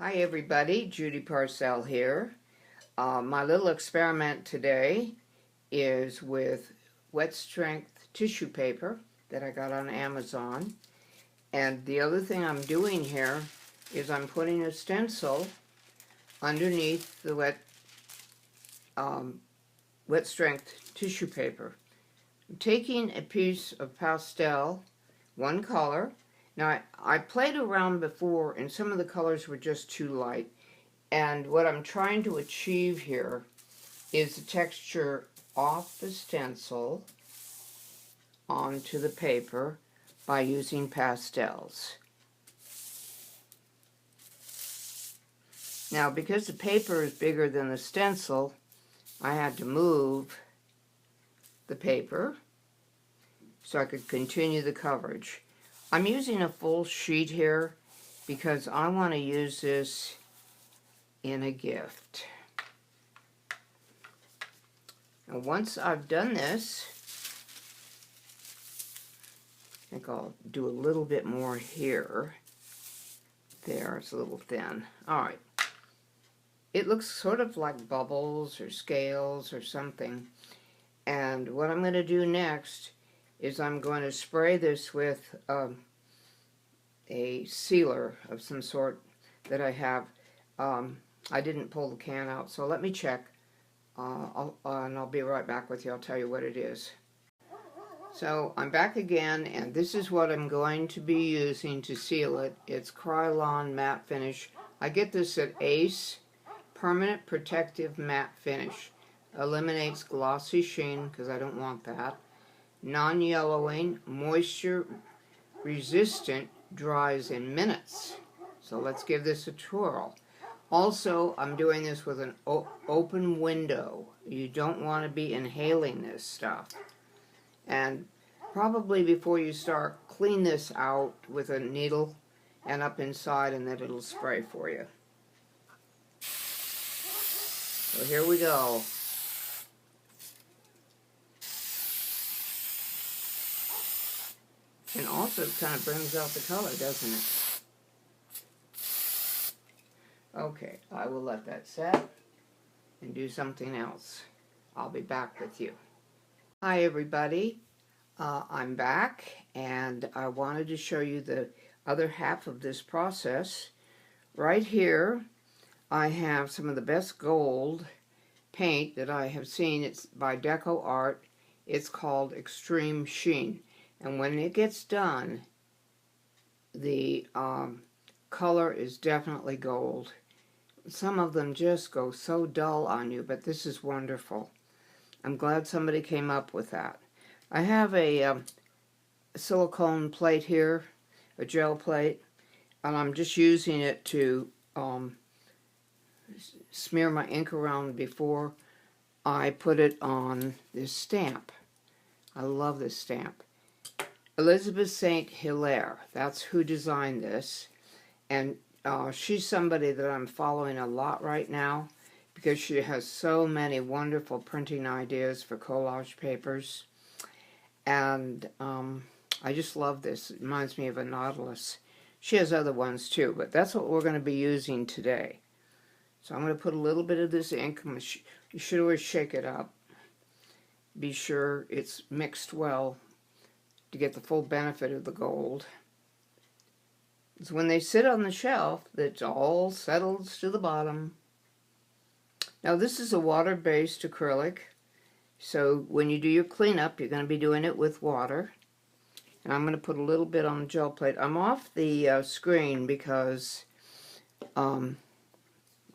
Hi everybody, Judy Parcell here. My little experiment today is with wet strength tissue paper that I got on Amazon. And the other thing I'm doing here is I'm putting a stencil underneath the wet strength tissue paper. I'm taking a piece of pastel, one color. Now I played around before and some of the colors were just too light. And what I'm trying to achieve here is the texture off the stencil onto the paper by using pastels. Now, because the paper is bigger than the stencil, I had to move the paper so I could continue the coverage. I'm using a full sheet here because I want to use this in a gift. And once I've done this, I think I'll do a little bit more here. There, it's a little thin. All right. It looks sort of like bubbles or scales or something. And what I'm going to do next is I'm going to spray this with a sealer of some sort that I have. I didn't pull the can out, so let me check. And I'll be right back with you. I'll tell you what it is. So I'm back again, and this is what I'm going to be using to seal it. It's Krylon Matte Finish. I get this at Ace. Permanent Protective Matte Finish. Eliminates glossy sheen, because I don't want that. Non-yellowing, moisture resistant, dries in minutes. So let's give this a twirl. Also, I'm doing this with an open window. You don't want to be inhaling this stuff. And probably before you start, clean this out with a needle and up inside, and then it'll spray for you. So here we go. And also it kind of brings out the color, doesn't it? Okay, I will let that set and do something else. I'll be back with you. Hi everybody, I'm back, and I wanted to show you the other half of this process. Right here I have some of the best gold paint that I have seen. It's by Deco Art. It's called Extreme Sheen. And when it gets done, the color is definitely gold. Some of them just go so dull on you, but this is wonderful. I'm glad somebody came up with that. I have a silicone plate here, a gel plate, and I'm just using it to smear my ink around before I put it on this stamp. I love this stamp. Elizabeth St. Hilaire, that's who designed this, and she's somebody that I'm following a lot right now because she has so many wonderful printing ideas for collage papers, and I just love this. It reminds me of a Nautilus. She has other ones too, but that's what we're going to be using today. So I'm going to put a little bit of this ink. You should always shake it up. Be sure it's mixed well to get the full benefit of the gold. So when they sit on the shelf, it all settles to the bottom. Now this is a water-based acrylic, so when you do your cleanup, you're going to be doing it with water. And I'm going to put a little bit on the gel plate. I'm off the screen because I'm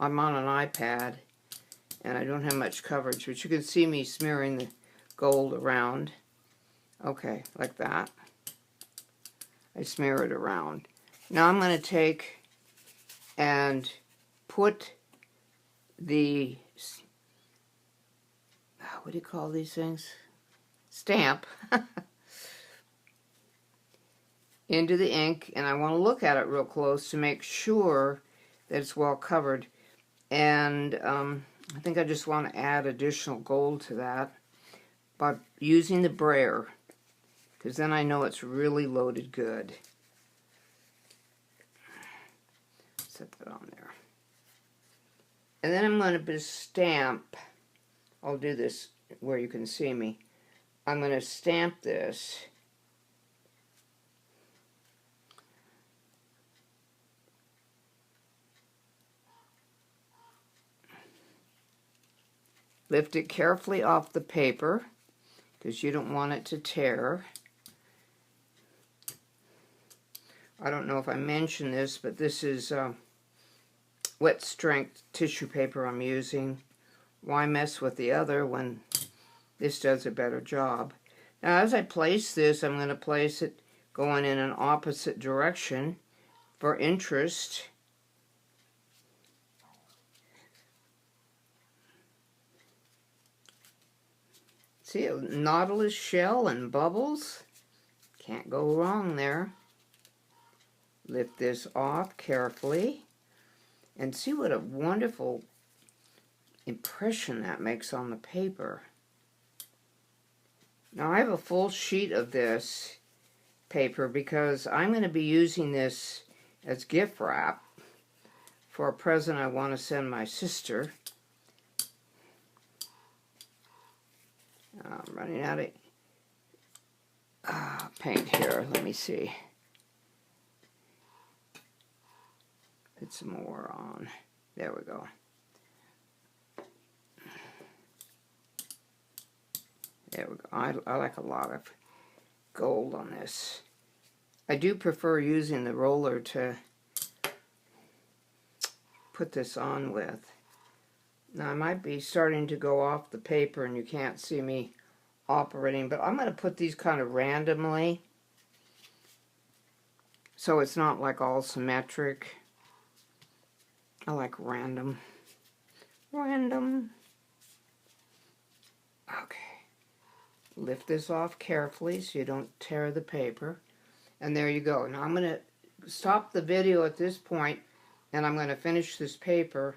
on an iPad and I don't have much coverage, but you can see me smearing the gold around. Okay, like that. I smear it around. Now I'm going to take and put the, what do you call these things? Stamp into the ink, and I want to look at it real close to make sure that it's well covered. And I think I just want to add additional gold to that by using the brayer, because then I know it's really loaded good. Set that on there. And then I'm going to stamp. I'll do this where you can see me. I'm going to stamp this. Lift it carefully off the paper because you don't want it to tear. I don't know if I mentioned this, but this is wet strength tissue paper I'm using. Why mess with the other when this does a better job? Now as I place this, I'm going to place it going in an opposite direction for interest. See, a nautilus shell and bubbles. Can't go wrong there. Lift this off carefully and see what a wonderful impression that makes on the paper. Now I have a full sheet of this paper because I'm going to be using this as gift wrap for a present I want to send my sister. I'm running out of paint here. Let me see. Put some more on. There we go. There we go. I like a lot of gold on this. I do prefer using the roller to put this on with. Now I might be starting to go off the paper and you can't see me operating, but I'm going to put these kind of randomly so it's not like all symmetric. I like random. Random. Okay. Lift this off carefully so you don't tear the paper. And there you go. Now I'm going to stop the video at this point and I'm going to finish this paper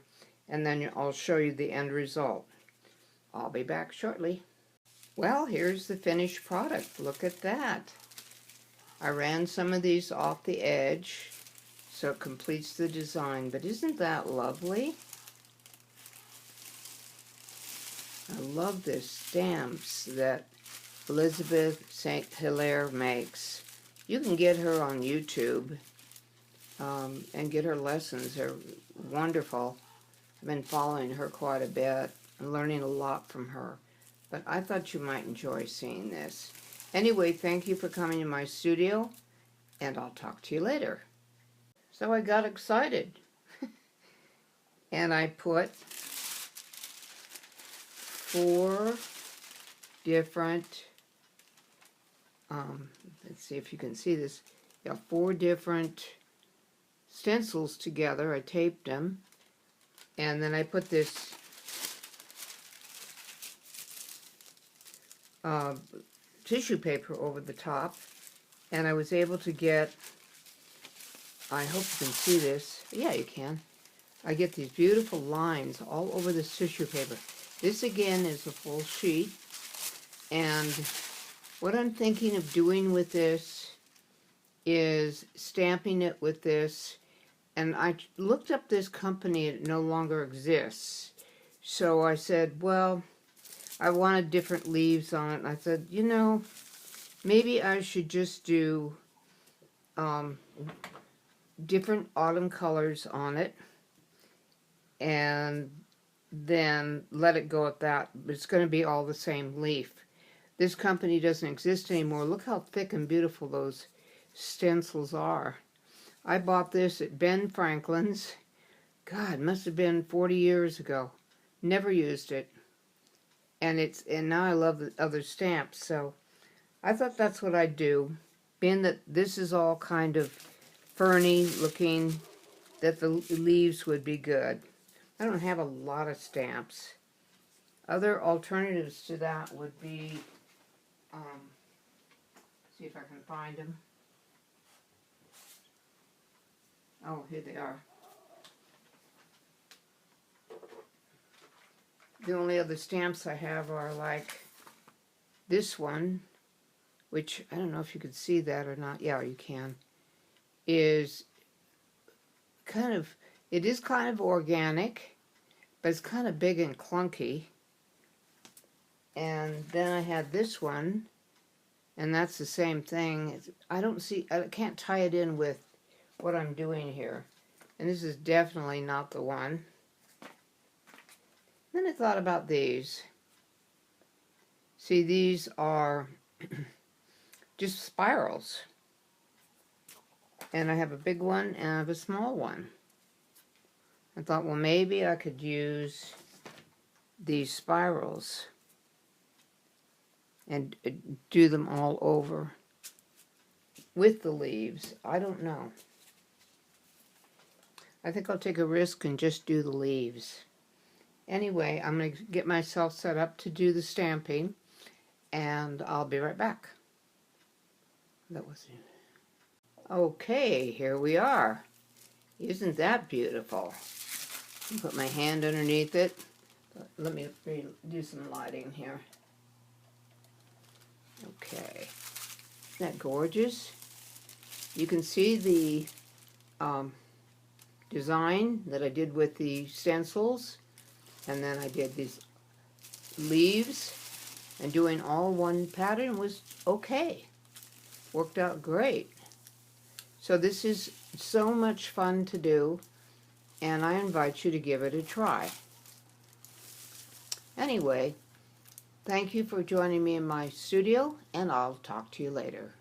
and then I'll show you the end result. I'll be back shortly. Well, here's the finished product. Look at that. I ran some of these off the edge so it completes the design, but isn't that lovely? I love the stamps that Elizabeth St. Hilaire makes. You can get her on YouTube and get her lessons. They're wonderful. I've been following her quite a bit and learning a lot from her. But I thought you might enjoy seeing this. Anyway, thank you for coming to my studio, and I'll talk to you later. So I got excited, and I put 4 different, let's see if you can see this, yeah, 4 different stencils together. I taped them, and then I put this tissue paper over the top, and I was able to get, I hope you can see this, yeah you can, I get these beautiful lines all over this tissue paper. This again is a full sheet, and what I'm thinking of doing with this is stamping it with this, and I looked up this company, it no longer exists, so I said, well, I wanted different leaves on it, and I said, you know, maybe I should just do different autumn colors on it, and then let it go at that. It's going to be all the same leaf. This company doesn't exist anymore. Look how thick and beautiful those stencils are. I bought this at Ben Franklin's. God, must have been 40 years ago. Never used it. And now I love the other stamps, so I thought that's what I'd do. Being that this is all kind of ferny looking, that the leaves would be good. I don't have a lot of stamps. Other alternatives to that would be, see if I can find them. Oh, here they are. The only other stamps I have are like this one, which I don't know if you could see that or not. Yeah, you can. Is kind of It is kind of organic, but it's kind of big and clunky. And then I had this one, and that's the same thing. I can't tie it in with what I'm doing here. And this is definitely not the one. Then I thought about these. See, these are just spirals. And I have a big one and I have a small one. I thought, well, maybe I could use these spirals and do them all over with the leaves. I don't know. I think I'll take a risk and just do the leaves. Anyway, I'm going to get myself set up to do the stamping, and I'll be right back. That was it. Okay, here we are. Isn't that beautiful? Put my hand underneath it. Let me do some lighting here. Okay. Isn't that gorgeous? You can see the design that I did with the stencils, and then I did these leaves, and doing all one pattern was okay. Worked out great. So this is so much fun to do, and I invite you to give it a try. Anyway, thank you for joining me in my studio, and I'll talk to you later.